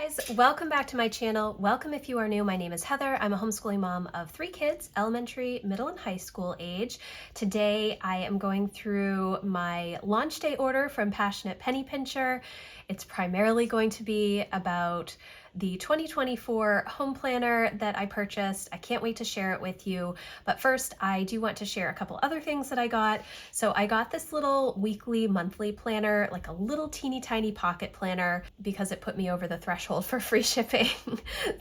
guys, welcome back to my channel. Welcome if you are new. My name is Heather. I'm a homeschooling mom of 3 kids, elementary, middle, and high school age. Today I am going through my launch day order from Passionate Penny Pincher. It's primarily going to be about the 2024 home planner that I purchased. I can't wait to share it with you. But first, I do want to share a couple other things that I got. So I got this little weekly, monthly planner, like a little teeny tiny pocket planner, because it put me over the threshold for free shipping.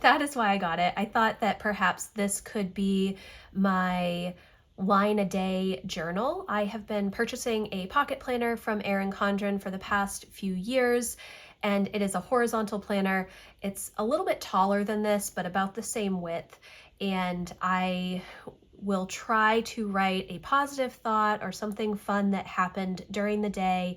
That is why I got it. I thought that perhaps this could be my line a day journal. I have been purchasing a pocket planner from Erin Condren for the past few years, and it is a horizontal planner. It's a little bit taller than this, but about the same width. And I will try to write a positive thought or something fun that happened during the day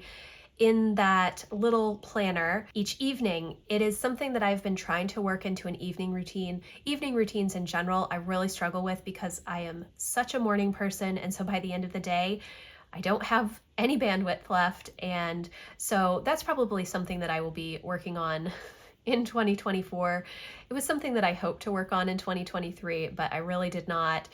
in that little planner each evening. It is something that I've been trying to work into an evening routine. Evening routines in general, I really struggle with because I am such a morning person. And so by the end of the day, I don't have any bandwidth left. And so that's probably something that I will be working on in 2024. It was something that I hoped to work on in 2023, but I really did not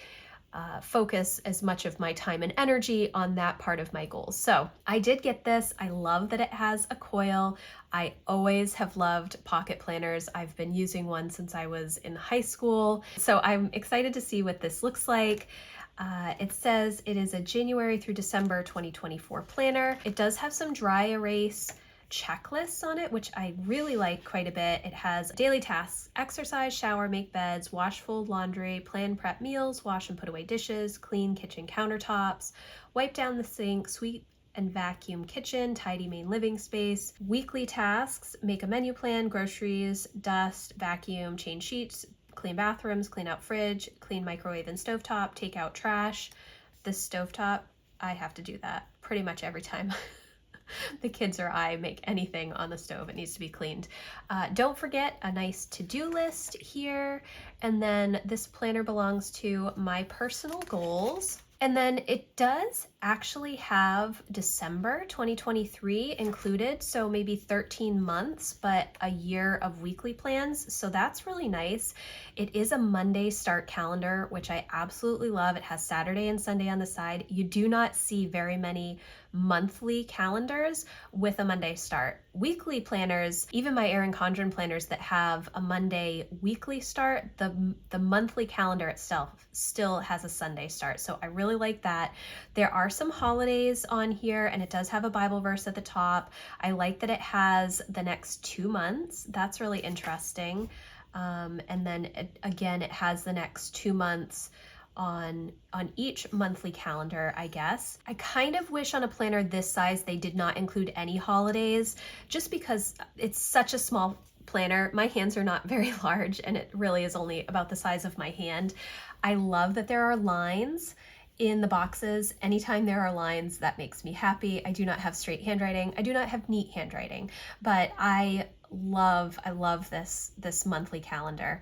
focus as much of my time and energy on that part of my goals. So I did get this. I love that it has a coil. I always have loved pocket planners. I've been using one since I was in high school. So I'm excited to see what this looks like. It says it is a January through December 2024 planner. It does have some dry erase checklists on it, which I really like quite a bit. It has daily tasks: exercise, shower, make beds, wash, fold laundry, plan, prep meals, wash and put away dishes, clean kitchen countertops, wipe down the sink, sweep and vacuum kitchen, tidy main living space. Weekly tasks: make a menu plan, groceries, dust, vacuum, change sheets, clean bathrooms, clean out fridge, clean microwave and stovetop, take out trash. This stovetop, I have to do that pretty much every time the kids or I make anything on the stove. It needs to be cleaned. Don't forget a nice to-do list here. And then this planner belongs to my personal goals. And then it does actually have December 2023 included, so maybe 13 months, but a year of weekly plans. So that's really nice. It is a Monday start calendar, which I absolutely love. It has Saturday and Sunday on the side. You do not see very many monthly calendars with a Monday start. Weekly planners, even my Erin Condren planners that have a Monday weekly start, the monthly calendar itself still has a Sunday start. So I really like that. There are some holidays on here, and it does have a Bible verse at the top. I like that it has the next 2 months. That's really interesting. And then again, it has the next 2 months on each monthly calendar, I guess. I kind of wish on a planner this size they did not include any holidays, just because it's such a small planner. My hands are not very large, and it really is only about the size of my hand. I love that there are lines in the boxes. Anytime there are lines, that makes me happy. I do not have straight handwriting. I do not have neat handwriting, but I love this monthly calendar.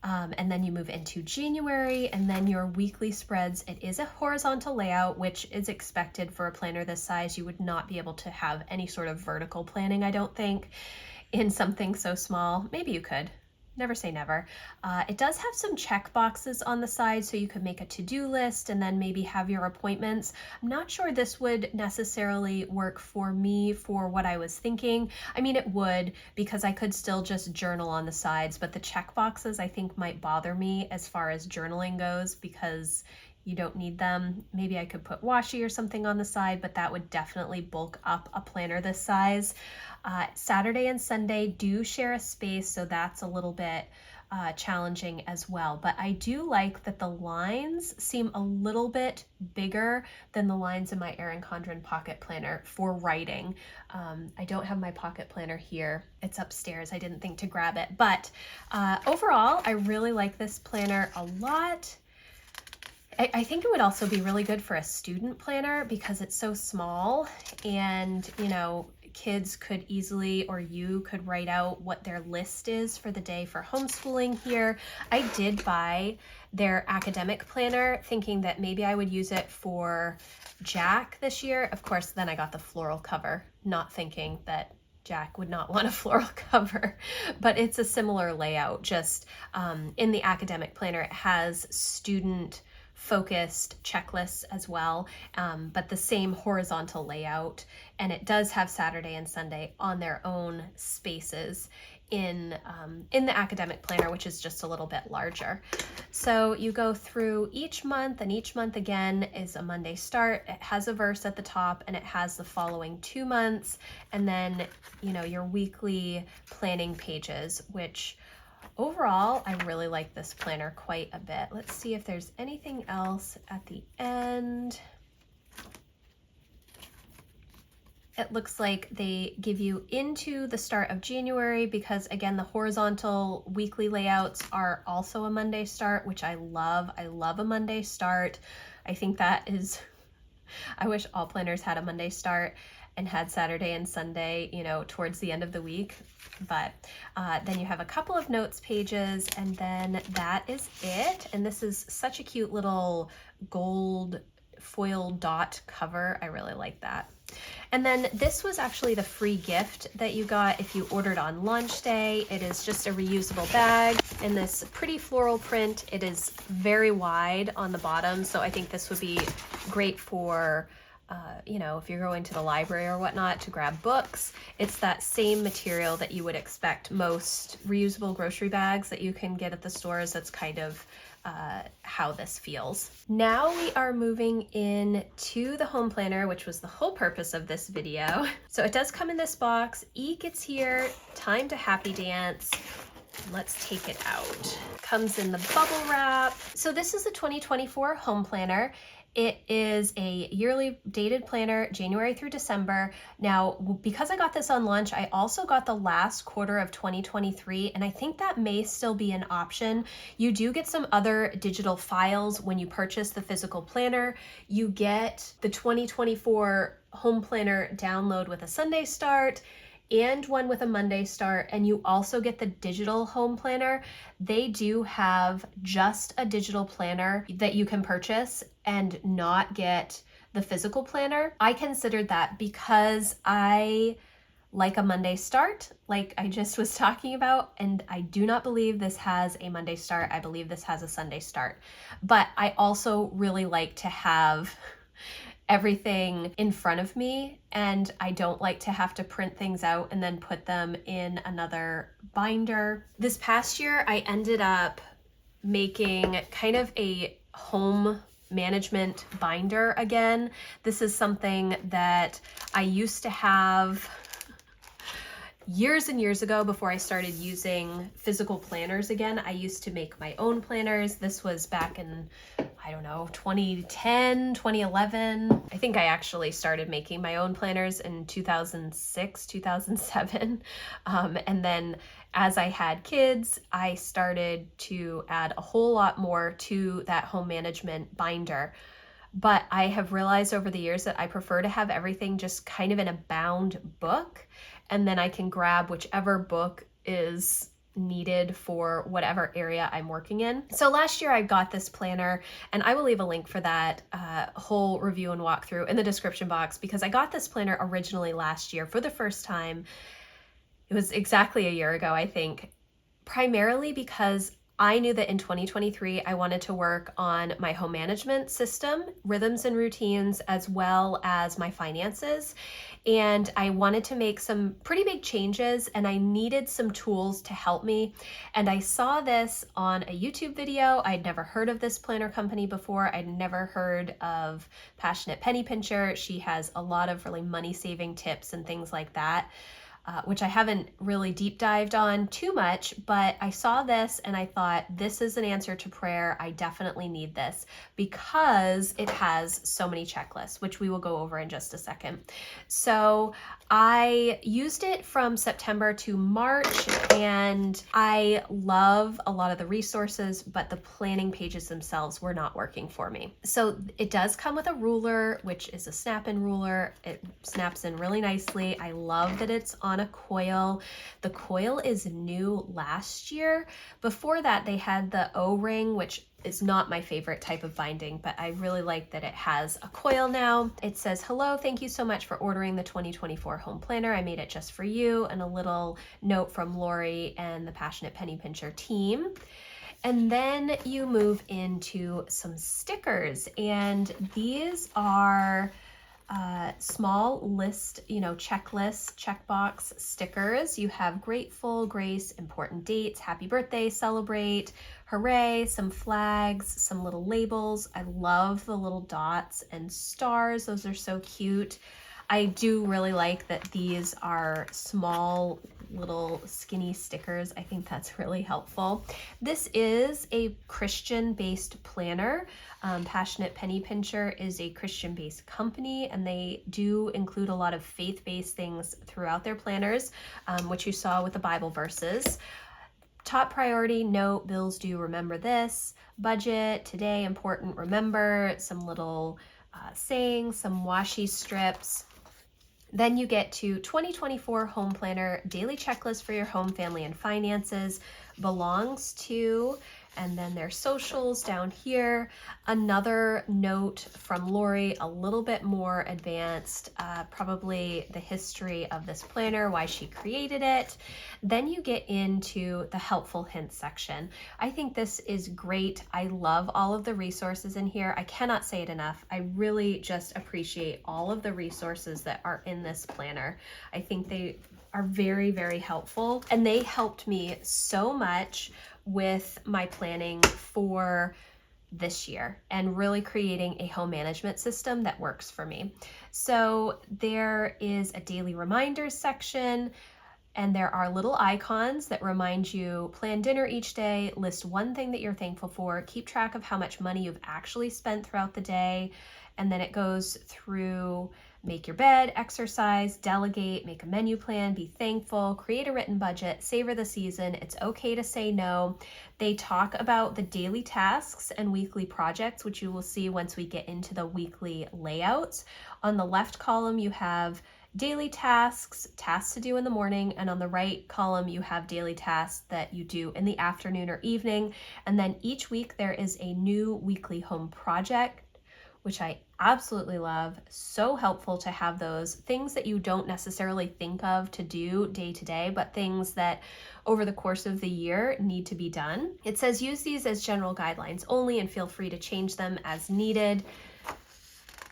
And then you move into January, and then your weekly spreads. It is a horizontal layout, which is expected for a planner this size. You would not be able to have any sort of vertical planning, I don't think, in something so small. Maybe you could. Never say never. It does have some check boxes on the side, so you could make a to-do list and then maybe have your appointments. I'm not sure this would necessarily work for me for what I was thinking. I mean, it would, because I could still just journal on the sides, but the check boxes I think might bother me as far as journaling goes, because you don't need them. Maybe I could put washi or something on the side, but that would definitely bulk up a planner this size. Saturday and Sunday do share a space, so that's a little bit challenging as well. But I do like that the lines seem a little bit bigger than the lines in my Erin Condren pocket planner for writing. I don't have my pocket planner here. It's upstairs. I didn't think to grab it. But overall, I really like this planner a lot. I think it would also be really good for a student planner because it's so small, and kids could easily, or you could write out what their list is for the day for homeschooling here. I did buy their academic planner thinking that maybe I would use it for Jack this year. Of course, then I got the floral cover, not thinking that Jack would not want a floral cover, but it's a similar layout. Just in the academic planner, it has student focused checklists as well, but the same horizontal layout. And it does have Saturday and Sunday on their own spaces in the academic planner, which is just a little bit larger. So you go through each month, and each month again is a Monday start. It has a verse at the top, and it has the following 2 months, and then, you know, your weekly planning pages, which overall, I really like this planner quite a bit. Let's see if there's anything else at the end. It looks like they give you into the start of January because, again, the horizontal weekly layouts are also a Monday start, which I love. I love a Monday start. I think that is, I wish all planners had a Monday start and had Saturday and Sunday, you know, towards the end of the week. But then you have a couple of notes pages, and then that is it. And this is such a cute little gold foil dot cover. I really like that. And then this was actually the free gift that you got if you ordered on launch day. It is just a reusable bag in this pretty floral print. It is very wide on the bottom, so I think this would be great for you know, if you're going to the library or whatnot to grab books. It's that same material that you would expect most reusable grocery bags that you can get at the stores. That's kind of how this feels. Now we are moving in to the home planner, which was the whole purpose of this video. So it does come in this box. Eek, it's here. Time to happy dance. Let's take it out. Comes in the bubble wrap. So this is the 2024 home planner. It is a yearly dated planner, January through December. Now, because I got this on launch, I also got the last quarter of 2023, and I think that may still be an option. You do get some other digital files when you purchase the physical planner. You get the 2024 home planner download with a Sunday start and one with a Monday start, and you also get the digital home planner. They do have just a digital planner that you can purchase and not get the physical planner. I considered that because I like a Monday start, like I just was talking about, and I do not believe this has a Monday start. I believe this has a Sunday start. But I also really like to have everything in front of me, and I don't like to have to print things out and then put them in another binder. This past year, I ended up making kind of a home management binder again. This is something that I used to have years and years ago before I started using physical planners again. I used to make my own planners. This was back in, I don't know, 2010, 2011. I think I actually started making my own planners in 2006, 2007. And then as I had kids, I started to add a whole lot more to that home management binder. But I have realized over the years that I prefer to have everything just kind of in a bound book, and then I can grab whichever book is needed for whatever area I'm working in. So last year I got this planner, and I will leave a link for that whole review and walkthrough in the description box, because I got this planner originally last year for the first time. It was exactly a year ago, I think, primarily because I knew that in 2023, I wanted to work on my home management system, rhythms and routines, as well as my finances. And I wanted to make some pretty big changes, and I needed some tools to help me. And I saw this on a YouTube video. I'd never heard of this planner company before. I'd never heard of Passionate Penny Pincher. She has a lot of really money-saving tips and things like that. Which I haven't really deep dived on too much, but I saw this and I thought, this is an answer to prayer. I definitely need this because it has so many checklists, which we will go over in just a second. So I used it from September to March, and I love a lot of the resources, but the planning pages themselves were not working for me. So it does come with a ruler, which is a snap-in ruler. It snaps in really nicely. I love that it's on a coil. The coil is new last year. Before that, they had the O-ring, which is not my favorite type of binding, but I really like that it has a coil now. It says, hello, thank you so much for ordering the 2024 home planner. I made it just for you, and a little note from Lori and the Passionate Penny Pincher team. And then you move into some stickers, and these are small list, checklist, checkbox stickers. You have grateful, grace, important dates, happy birthday, celebrate, hooray, some flags, some little labels. I love the little dots and stars. Those are so cute. I do really like that these are small, little skinny stickers. I think that's really helpful. This is a Christian-based planner. Passionate Penny Pincher is a Christian-based company, and they do include a lot of faith-based things throughout their planners, which you saw with the Bible verses. Top priority, note, bills due, remember this. Budget, today, important, remember. Some little sayings, some washi strips. Then you get to 2024 Home Planner Daily Checklist for your home, family, and finances. Belongs to, and then their socials down here. Another note from Lori, a little bit more advanced, probably the history of this planner, why she created it. Then you get into the helpful hints section. I think this is great. I love all of the resources in here. I cannot say it enough. I really just appreciate all of the resources that are in this planner. I think they are very, very helpful, and they helped me so much with my planning for this year and really creating a home management system that works for me. So there is a daily reminders section, and there are little icons that remind you, plan dinner each day, list one thing that you're thankful for, keep track of how much money you've actually spent throughout the day, and then it goes through make your bed, exercise, delegate, make a menu plan, be thankful, create a written budget, savor the season, it's okay to say no. They talk about the daily tasks and weekly projects, which you will see once we get into the weekly layouts. On the left column, you have daily tasks, tasks to do in the morning, and on the right column, you have daily tasks that you do in the afternoon or evening. And then each week, there is a new weekly home project, which I absolutely love. So helpful to have those things that you don't necessarily think of to do day to day, but things that over the course of the year need to be done. It says use these as general guidelines only and feel free to change them as needed.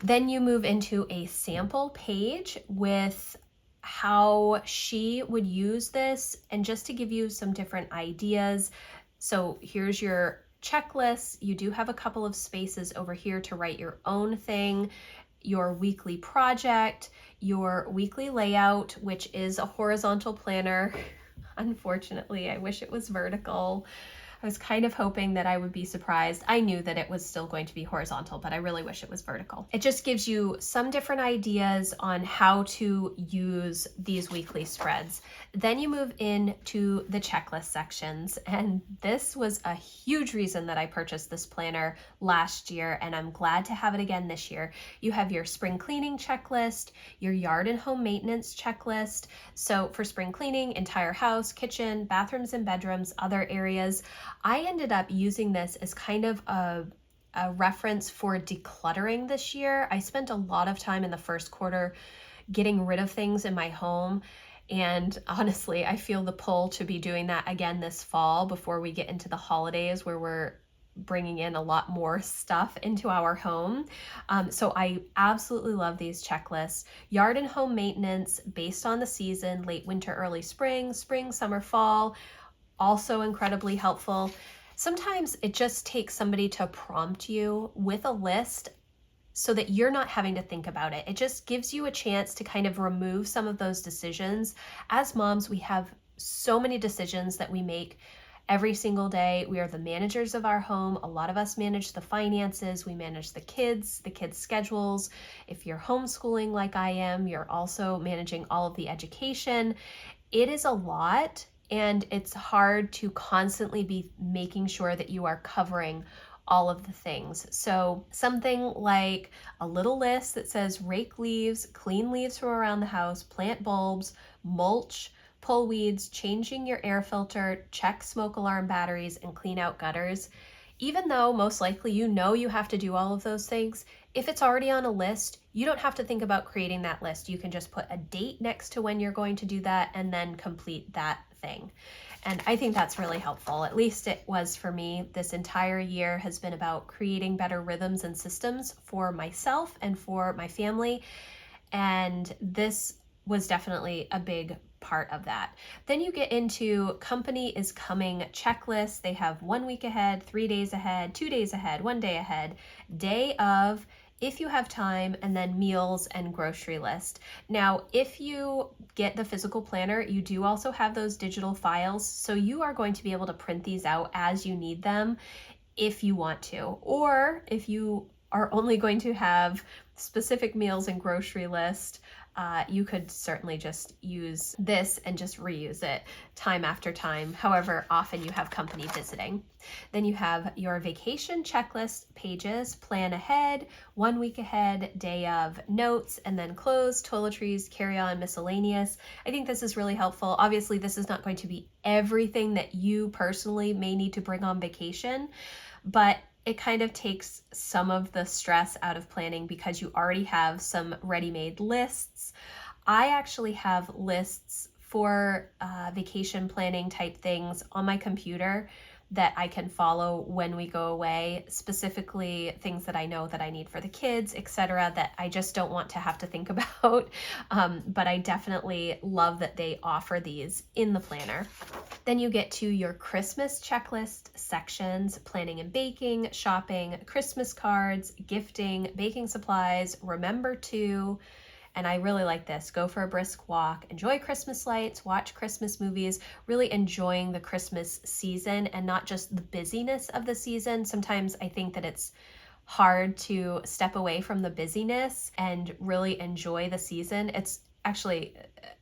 Then you move into a sample page with how she would use this, and just to give you some different ideas. So here's your checklist. You do have a couple of spaces over here to write your own thing, your weekly project, your weekly layout, which is a horizontal planner. Unfortunately, I wish it was vertical. I was kind of hoping that I would be surprised. I knew that it was still going to be horizontal, but I really wish it was vertical. It just gives you some different ideas on how to use these weekly spreads. Then you move into the checklist sections, and this was a huge reason that I purchased this planner last year, and I'm glad to have it again this year. You have your spring cleaning checklist, your yard and home maintenance checklist. So for spring cleaning, entire house, kitchen, bathrooms and bedrooms, other areas. I ended up using this as kind of a reference for decluttering this year. I spent a lot of time in the first quarter getting rid of things in my home. And honestly, I feel the pull to be doing that again this fall before we get into the holidays, where we're bringing in a lot more stuff into our home. So I absolutely love these checklists. Yard and home maintenance based on the season, late winter, early spring, spring, summer, fall. Also incredibly helpful. Sometimes it just takes somebody to prompt you with a list so that you're not having to think about it. It just gives you a chance to kind of remove some of those decisions. As moms, we have so many decisions that we make every single day. We are the managers of our home. A lot of us manage the finances. We manage the kids' schedules. If you're homeschooling like I am, you're also managing all of the education. It is a lot. And it's hard to constantly be making sure that you are covering all of the things. So something like a little list that says rake leaves, clean leaves from around the house, plant bulbs, mulch, pull weeds, changing your air filter, check smoke alarm batteries, and clean out gutters. even though most likely you know you have to do all of those things, if it's already on a list, you don't have to think about creating that list. You can just put a date next to when you're going to do that and then complete that thing. And I think that's really helpful. At least it was for me. This entire year has been about creating better rhythms and systems for myself and for my family. And this was definitely a big part of that. Then you get into company is coming checklists. They have 1 week ahead, 3 days ahead, 2 days ahead, 1 day ahead, day of, if you have time, and then meals and grocery list. Now, if you get the physical planner, you do also have those digital files. So you are going to be able to print these out as you need them if you want to, or if you are only going to have specific meals and grocery list, you could certainly just use this and just reuse it time after time, however often you have company visiting. Then you have your vacation checklist pages, plan ahead, 1 week ahead, day of, notes, and then clothes, toiletries, carry-on, miscellaneous. I think this is really helpful. Obviously, this is not going to be everything that you personally may need to bring on vacation, but it kind of takes some of the stress out of planning because you already have some ready-made lists. I actually have lists for vacation planning type things on my computer that I can follow when we go away, specifically things that I know that I need for the kids, etc., that I just don't want to have to think about. But I definitely love that they offer these in the planner. Then you get to your Christmas checklist sections, planning and baking, shopping, Christmas cards, gifting, baking supplies, remember to, and I really like this, go for a brisk walk, enjoy Christmas lights, watch Christmas movies, really enjoying the Christmas season and not just the busyness of the season. Sometimes I think that it's hard to step away from the busyness and really enjoy the season. It's actually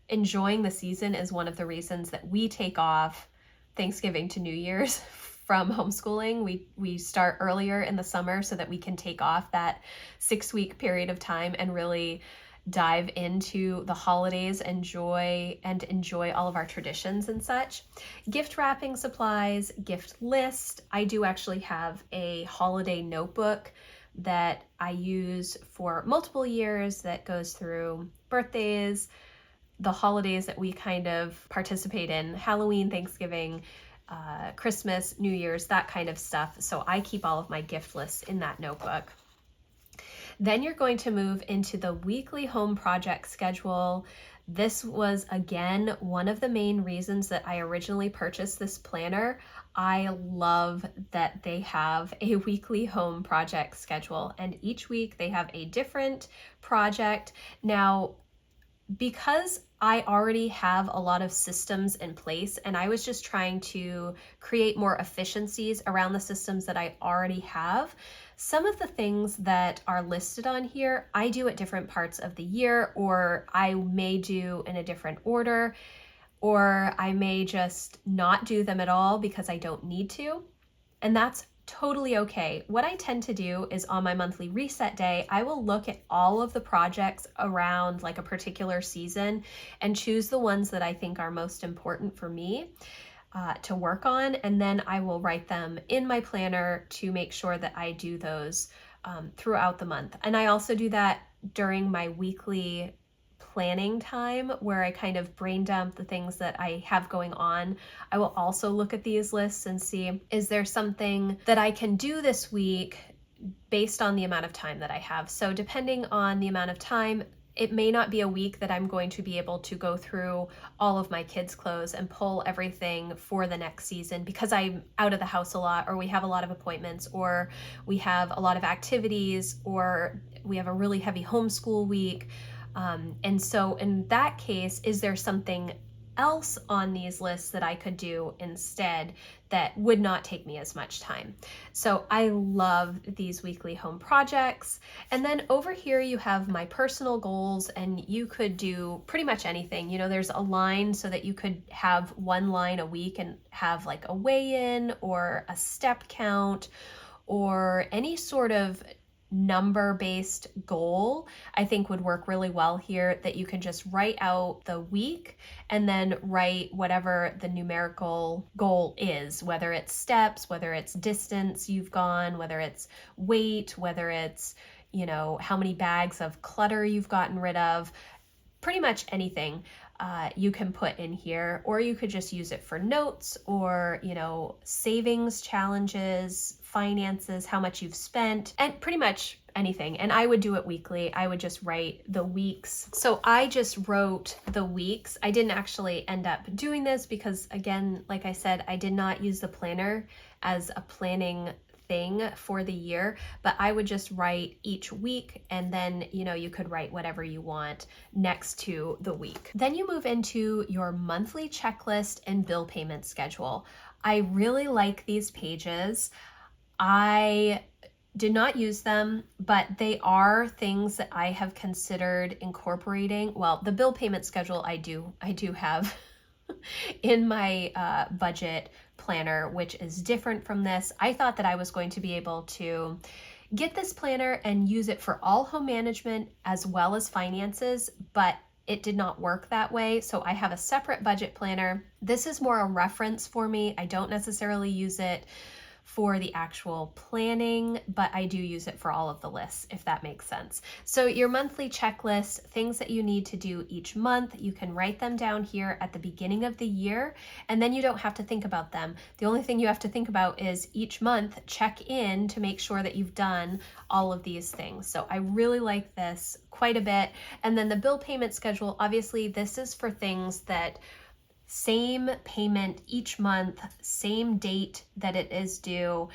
enjoying the season is one of the reasons that we take off Thanksgiving to New Year's from homeschooling. We start earlier in the summer so that we can take off that 6-week period of time and really dive into the holidays, enjoy all of our traditions and such. Gift wrapping supplies, gift list. I do actually have a holiday notebook that I use for multiple years that goes through birthdays, the holidays that we kind of participate in, Halloween, Thanksgiving, Christmas, New Year's, that kind of stuff. So I keep all of my gift lists in that notebook. Then you're going to move into the weekly home project schedule. This was, again, one of the main reasons that I originally purchased this planner. I love that they have a weekly home project schedule, and each week they have a different project. Now, because I already have a lot of systems in place and I was just trying to create more efficiencies around the systems that I already have, some of the things that are listed on here, I do at different parts of the year, or I may do in a different order, or I may just not do them at all because I don't need to. And that's totally okay. What I tend to do is on my monthly reset day, I will look at all of the projects around like a particular season and choose the ones that I think are most important for me to work on. And then I will write them in my planner to make sure that I do those throughout the month. And I also do that during my weekly planning time where I kind of brain dump the things that I have going on. I will also look at these lists and see, is there something that I can do this week based on the amount of time that I have? So depending on the amount of time, it may not be a week that I'm going to be able to go through all of my kids' clothes and pull everything for the next season because I'm out of the house a lot, or we have a lot of appointments, or we have a lot of activities, or we have a really heavy homeschool week. And so in that case, is there something else on these lists that I could do instead that would not take me as much time? So I love these weekly home projects. And then over here you have my personal goals, and you could do pretty much anything. You know, there's a line so that you could have one line a week and have like a weigh-in or a step count or any sort of number-based goal, I think would work really well here, that you can just write out the week and then write whatever the numerical goal is, whether it's steps, whether it's distance you've gone, whether it's weight, whether it's, how many bags of clutter you've gotten rid of. Pretty much anything you can put in here, or you could just use it for notes or, savings challenges, finances, how much you've spent, and pretty much anything. And I would do it weekly. I would just write the weeks. So I just wrote the weeks. I didn't actually end up doing this because, again, like I said, I did not use the planner as a planning thing for the year, but I would just write each week, and then you could write whatever you want next to the week. Then you move into your monthly checklist and bill payment schedule. I really like these pages. I did not use them, but they are things that I have considered incorporating. Well, the bill payment schedule I do have in my budget planner, which is different from this. I thought that I was going to be able to get this planner and use it for all home management as well as finances, but it did not work that way. So I have a separate budget planner. This is more a reference for me. I don't necessarily use it for the actual planning, but I do use it for all of the lists, if that makes sense. So your monthly checklist, things that you need to do each month, you can write them down here at the beginning of the year, and then you don't have to think about them. The only thing you have to think about is each month check in to make sure that you've done all of these things. So I really like this quite a bit. And then the bill payment schedule, obviously this is for things that same payment each month, same date that it is due.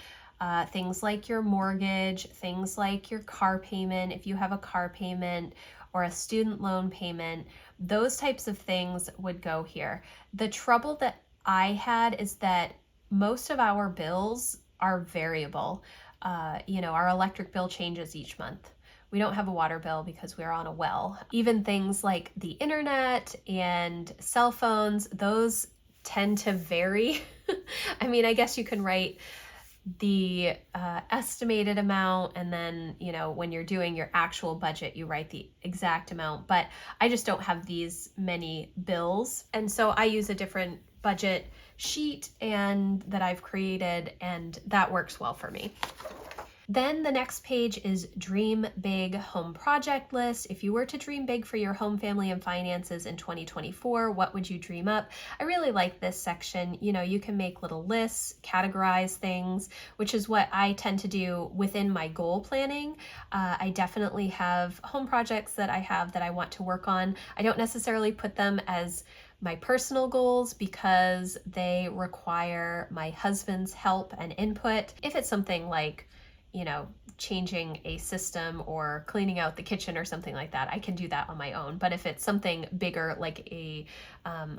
Things like your mortgage, things like your car payment, if you have a car payment or a student loan payment, those types of things would go here. The trouble that I had is that most of our bills are variable. Our electric bill changes each month. We don't have a water bill because we're on a well. Even things like the internet and cell phones, those tend to vary. I mean, I guess you can write the estimated amount, and then, when you're doing your actual budget, you write the exact amount, but I just don't have these many bills. And so I use a different budget sheet and that I've created, and that works well for me. Then the next page is Dream Big Home Project List. If you were to dream big for your home, family, and finances in 2024, what would you dream up? I really like this section. You can make little lists, categorize things, which is what I tend to do within my goal planning. I definitely have home projects that I want to work on. I don't necessarily put them as my personal goals because they require my husband's help and input. If it's something like changing a system or cleaning out the kitchen or something like that, I can do that on my own. But if it's something bigger, like a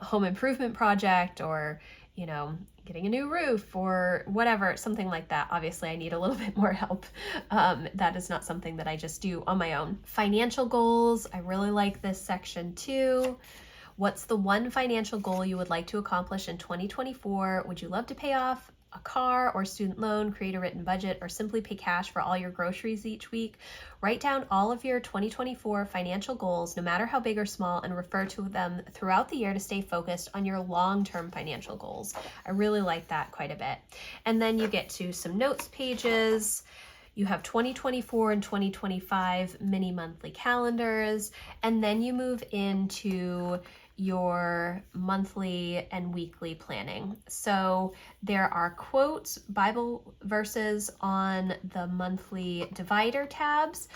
home improvement project or, getting a new roof or whatever, something like that, obviously I need a little bit more help. That is not something that I just do on my own. Financial goals, I really like this section too. What's the one financial goal you would like to accomplish in 2024? Would you love to pay off a car or student loan, create a written budget, or simply pay cash for all your groceries each week? Write down all of your 2024 financial goals, no matter how big or small, and refer to them throughout the year to stay focused on your long-term financial goals. I really like that quite a bit. And then you get to some notes pages. You have 2024 and 2025 mini monthly calendars, and then you move into your monthly and weekly planning. So there are quotes, Bible verses on the monthly divider tabs.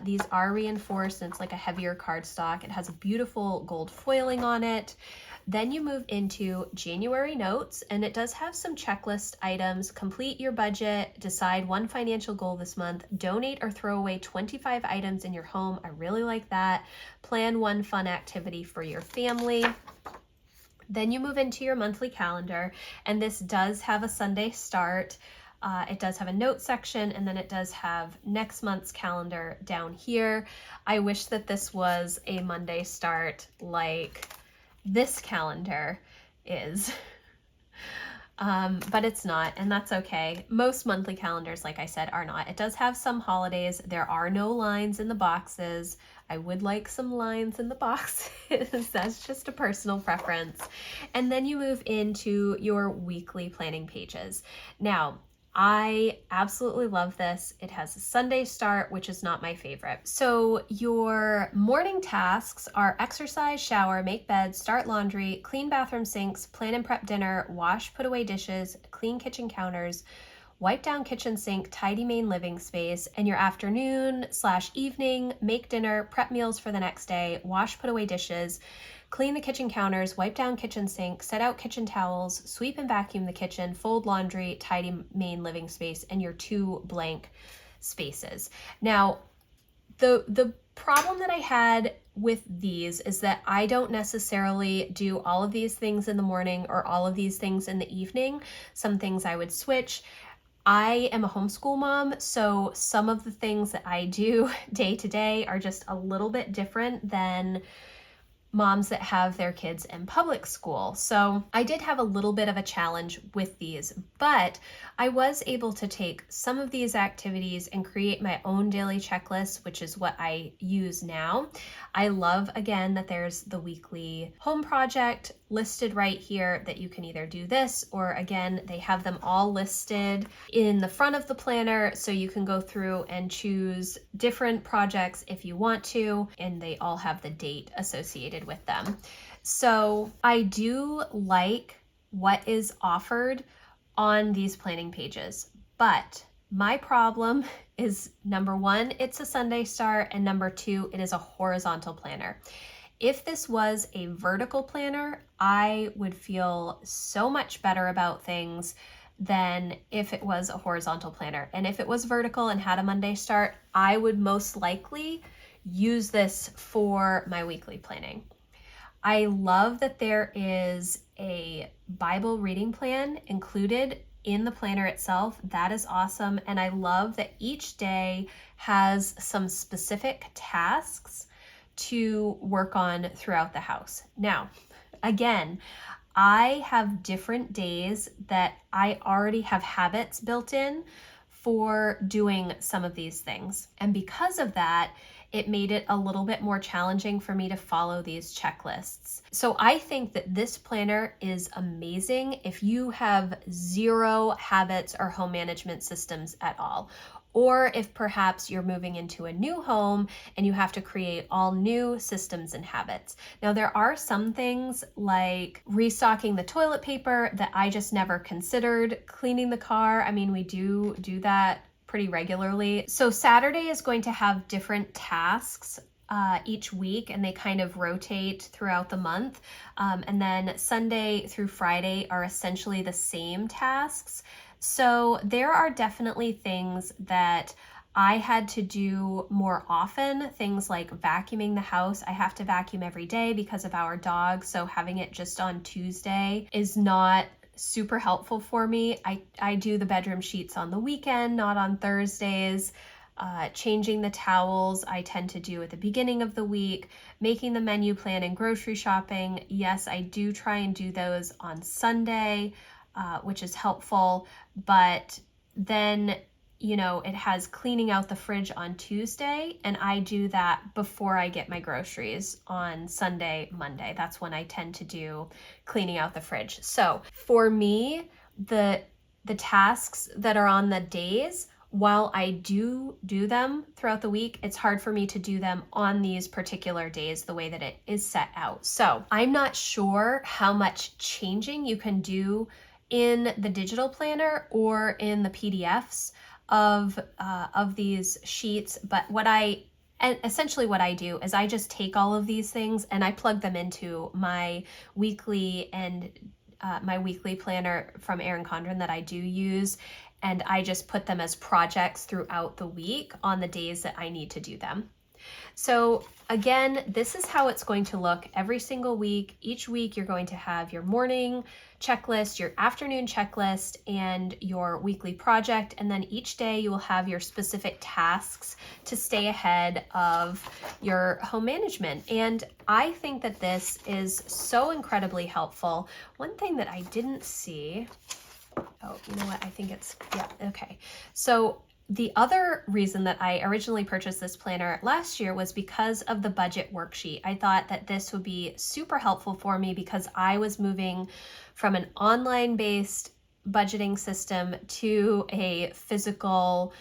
These are reinforced, and it's like a heavier cardstock. It has a beautiful gold foiling on it. Then you move into January notes, and it does have some checklist items. Complete your budget, decide one financial goal this month, donate or throw away 25 items in your home. I really like that. Plan one fun activity for your family. Then you move into your monthly calendar, and this does have a Sunday start. It does have a note section, and then it does have next month's calendar down here. I wish that this was a Monday start like this calendar is. but it's not, and that's okay. Most monthly calendars, like I said, are not. It does have some holidays. There are no lines in the boxes. I would like some lines in the boxes. That's just a personal preference. And then you move into your weekly planning pages. Now, I absolutely love this. It has a Sunday start, which is not my favorite. So your morning tasks are exercise, shower, make bed, start laundry, clean bathroom sinks, plan and prep dinner, wash, put away dishes, clean kitchen counters, wipe down kitchen sink, tidy main living space, and your afternoon/evening, make dinner, prep meals for the next day, wash, put away dishes, clean the kitchen counters, wipe down kitchen sink, set out kitchen towels, sweep and vacuum the kitchen, fold laundry, tidy main living space, and your 2 blank spaces. Now, the problem that I had with these is that I don't necessarily do all of these things in the morning or all of these things in the evening. Some things I would switch. I am a homeschool mom, so some of the things that I do day to day are just a little bit different than moms that have their kids in public school. So I did have a little bit of a challenge with these, but I was able to take some of these activities and create my own daily checklist, which is what I use now. I love, again, that there's the weekly home project listed right here that you can either do this or, again, they have them all listed in the front of the planner so you can go through and choose different projects if you want to, and they all have the date associated with them. So I do like what is offered on these planning pages, but my problem is, number 1, it's a Sunday start, and number 2, it is a horizontal planner. If this was a vertical planner, I would feel so much better about things than if it was a horizontal planner. And if it was vertical and had a Monday start, I would most likely use this for my weekly planning. I love that there is a Bible reading plan included in the planner itself. That is awesome. And I love that each day has some specific tasks to work on throughout the house. Now, again, I have different days that I already have habits built in for doing some of these things. And because of that, it made it a little bit more challenging for me to follow these checklists. So I think that this planner is amazing if you have 0 habits or home management systems at all. Or if perhaps you're moving into a new home and you have to create all new systems and habits. Now, there are some things like restocking the toilet paper that I just never considered. Cleaning the car, I mean, we do that pretty regularly. So Saturday is going to have different tasks each week, and they kind of rotate throughout the month. And then Sunday through Friday are essentially the same tasks. So there are definitely things that I had to do more often, things like vacuuming the house. I have to vacuum every day because of our dog, so having it just on Tuesday is not super helpful for me. I do the bedroom sheets on the weekend, not on Thursdays. Changing the towels, I tend to do at the beginning of the week. Making the menu plan and grocery shopping, yes, I do try and do those on Sunday, which is helpful. But then, it has cleaning out the fridge on Tuesday, and I do that before I get my groceries on Sunday, Monday. That's when I tend to do cleaning out the fridge. So for me, the tasks that are on the days, while I do them throughout the week, it's hard for me to do them on these particular days the way that it is set out. So I'm not sure how much changing you can do in the digital planner or in the PDFs of these sheets, but essentially what I do is I just take all of these things and I plug them into my weekly planner from Erin Condren that I do use, and I just put them as projects throughout the week on the days that I need to do them. So again, this is how it's going to look every single week. Each week you're going to have your morning checklist, your afternoon checklist, and your weekly project. And then each day you will have your specific tasks to stay ahead of your home management. And I think that this is so incredibly helpful. One thing that I didn't see Oh, you know what? I think it's, yeah, okay. So the other reason that I originally purchased this planner last year was because of the budget worksheet. I thought that this would be super helpful for me because I was moving from an online-based budgeting system to a physical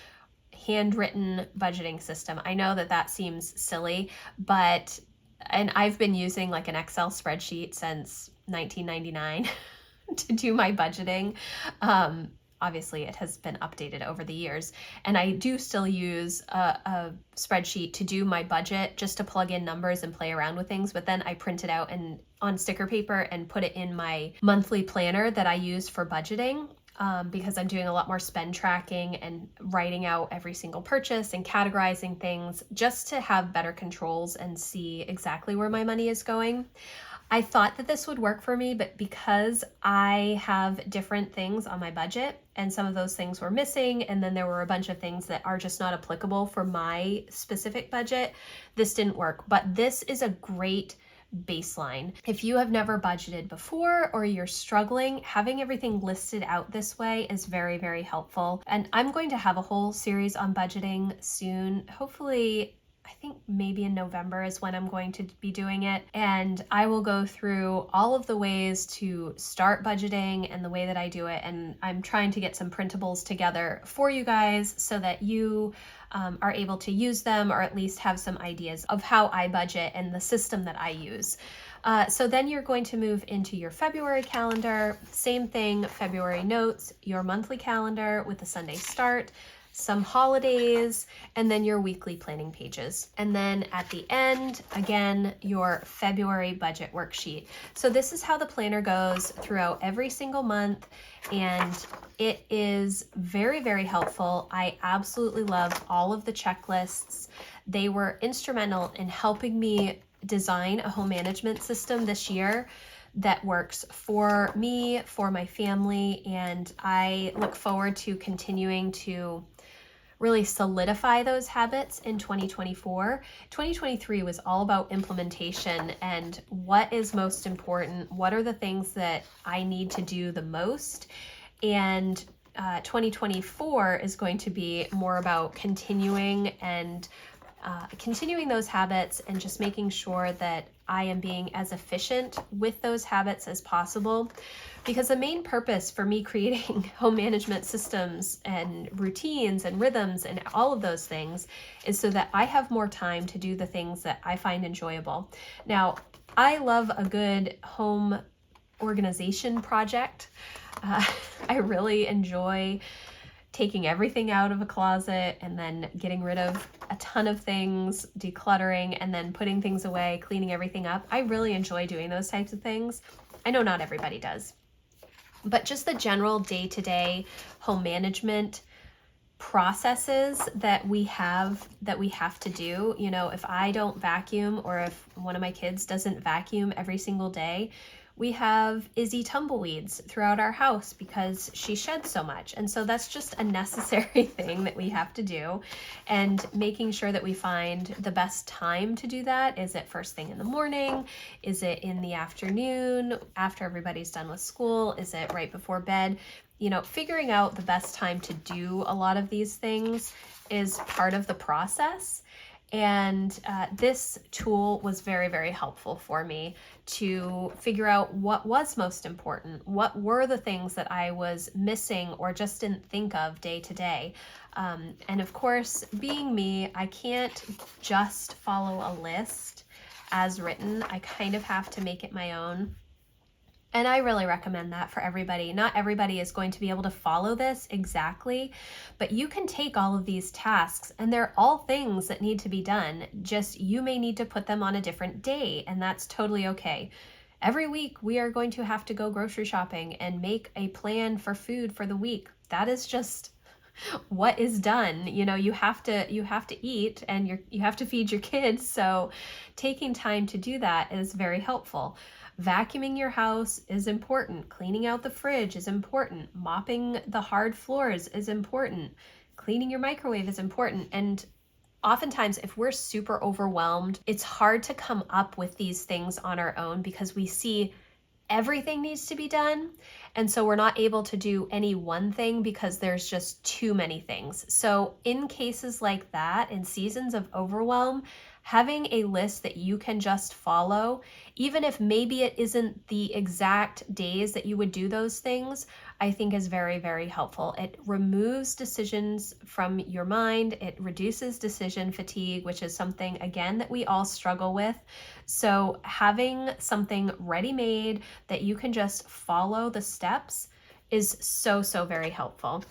handwritten budgeting system. I know that that seems silly, but, and I've been using like an Excel spreadsheet since 1999 to do my budgeting. Obviously, it has been updated over the years, and I do still use a spreadsheet to do my budget, just to plug in numbers and play around with things. But then I print it out and on sticker paper and put it in my monthly planner that I use for budgeting. Because I'm doing a lot more spend tracking and writing out every single purchase and categorizing things just to have better controls and see exactly where my money is going. I thought that this would work for me, but because I have different things on my budget and some of those things were missing, and then there were a bunch of things that are just not applicable for my specific budget, this didn't work. But this is a great baseline. If you have never budgeted before or you're struggling, having everything listed out this way is very, very helpful. And I'm going to have a whole series on budgeting soon. Hopefully, I think maybe in November is when I'm going to be doing it. And I will go through all of the ways to start budgeting and the way that I do it. And I'm trying to get some printables together for you guys so that you are able to use them, or at least have some ideas of how I budget and the system that I use. So then you're going to move into your February calendar. Same thing, February notes, your monthly calendar with the Sunday start, some holidays, and then your weekly planning pages. And then at the end, again, your February budget worksheet. So this is how the planner goes throughout every single month, and it is very, very helpful. I absolutely love all of the checklists. They were instrumental in helping me design a home management system this year that works for me, for my family, and I look forward to continuing to really solidify those habits in 2024. 2023 was all about implementation and what is most important, what are the things that I need to do the most, and 2024 is going to be more about continuing those habits and just making sure that I am being as efficient with those habits as possible. Because the main purpose for me creating home management systems and routines and rhythms and all of those things is so that I have more time to do the things that I find enjoyable. Now, I love a good home organization project. I really enjoy taking everything out of a closet and then getting rid of a ton of things, decluttering, and then putting things away, cleaning everything up. I really enjoy doing those types of things. I know not everybody does. But just the general day-to-day home management processes that we have to do. You know, if I don't vacuum, or if one of my kids doesn't vacuum every single day, we have Izzy tumbleweeds throughout our house because she sheds so much. And so that's just a necessary thing that we have to do. And making sure that we find the best time to do that. Is it first thing in the morning? Is it in the afternoon after everybody's done with school? Is it right before bed? You know, figuring out the best time to do a lot of these things is part of the process. And this tool was very, very helpful for me to figure out what was most important, what were the things that I was missing or just didn't think of day to day. And of course, being me, I can't just follow a list as written. I kind of have to make it my own. And I really recommend that for everybody. Not everybody is going to be able to follow this exactly, but you can take all of these tasks and they're all things that need to be done. Just you may need to put them on a different day, and that's totally okay. Every week we are going to have to go grocery shopping and make a plan for food for the week. That is just what is done. You know, you have to eat, and you have to feed your kids. So taking time to do that is very helpful. Vacuuming your house is important. Cleaning out the fridge is important. Mopping the hard floors is important. Cleaning your microwave is important. And oftentimes, if we're super overwhelmed, it's hard to come up with these things on our own because we see everything needs to be done. And so we're not able to do any one thing because there's just too many things. So in cases like that, in seasons of overwhelm, having a list that you can just follow, even if maybe it isn't the exact days that you would do those things, I think is very, very helpful. It removes decisions from your mind. It reduces decision fatigue, which is something, again, that we all struggle with. So having something ready-made that you can just follow the steps is so, so very helpful.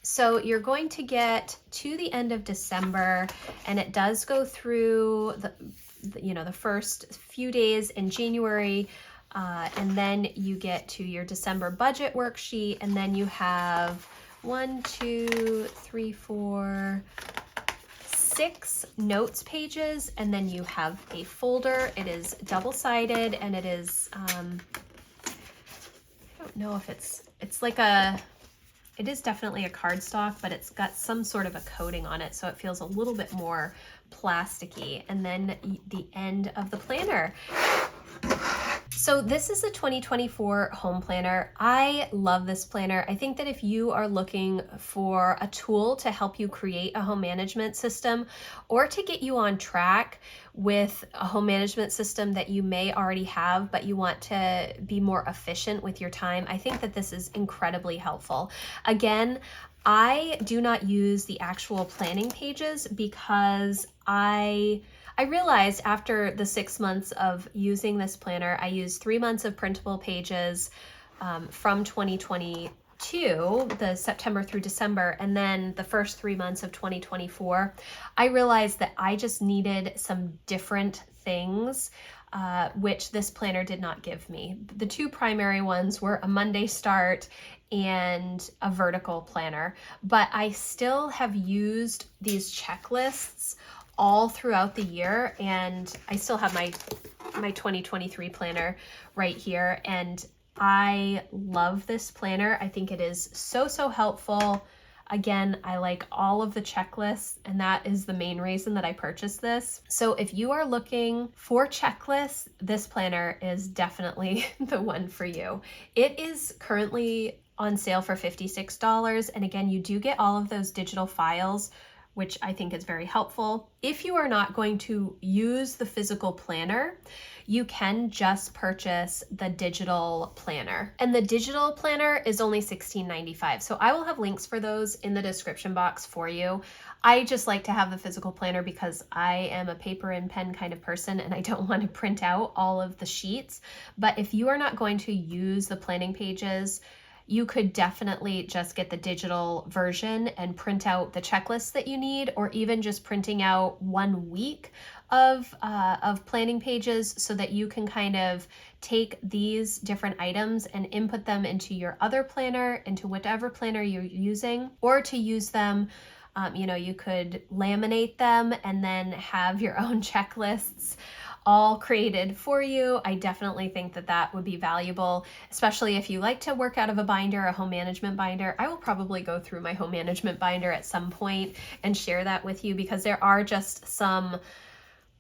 So you're going to get to the end of December, and it does go through the first few days in January, and then you get to your December budget worksheet, and then you have 6 notes pages, and then you have a folder. It is double-sided, and it is, I don't know if it's like it is definitely a cardstock, but it's got some sort of a coating on it, so it feels a little bit more plasticky. And then the end of the planner. So this is the 2024 home planner. I love this planner. I think that if you are looking for a tool to help you create a home management system, or to get you on track with a home management system that you may already have, but you want to be more efficient with your time, I think that this is incredibly helpful. Again, I do not use the actual planning pages because I realized after the 6 months of using this planner, I used 3 months of printable pages from 2022, the September through December, and then the first 3 months of 2024. I realized that I just needed some different things, which this planner did not give me. The 2 primary ones were a Monday start and a vertical planner, but I still have used these checklists all throughout the year, and I still have my 2023 planner right here, and I love this planner. I think it is so, so helpful. Again, I like all of the checklists, and that is the main reason that I purchased this. So if you are looking for checklists, this planner is definitely the one for you. It is currently on sale for $56, and again, you do get all of those digital files, which I think is very helpful. If you are not going to use the physical planner, you can just purchase the digital planner. And the digital planner is only $16.95. So I will have links for those in the description box for you. I just like to have the physical planner because I am a paper and pen kind of person, and I don't want to print out all of the sheets. But if you are not going to use the planning pages, you could definitely just get the digital version and print out the checklists that you need, or even just printing out 1 week of planning pages so that you can kind of take these different items and input them into your other planner, into whatever planner you're using, or to use them. You could laminate them and then have your own checklists all created for you. I definitely think that that would be valuable, especially if you like to work out of a binder, a home management binder. I will probably go through my home management binder at some point and share that with you, because there are just some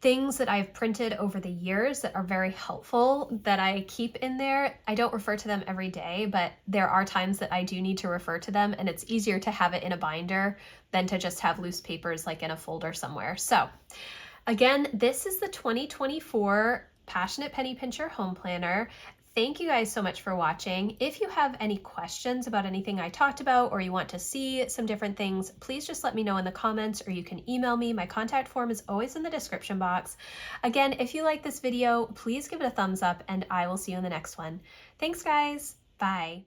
things that I've printed over the years that are very helpful that I keep in there. I don't refer to them every day, but there are times that I do need to refer to them, and it's easier to have it in a binder than to just have loose papers like in a folder somewhere. So again, this is the 2024 Passionate Penny Pincher Home Planner. Thank you guys so much for watching. If you have any questions about anything I talked about, or you want to see some different things, please just let me know in the comments, or you can email me. My contact form is always in the description box. Again, if you like this video, please give it a thumbs up, and I will see you in the next one. Thanks, guys. Bye.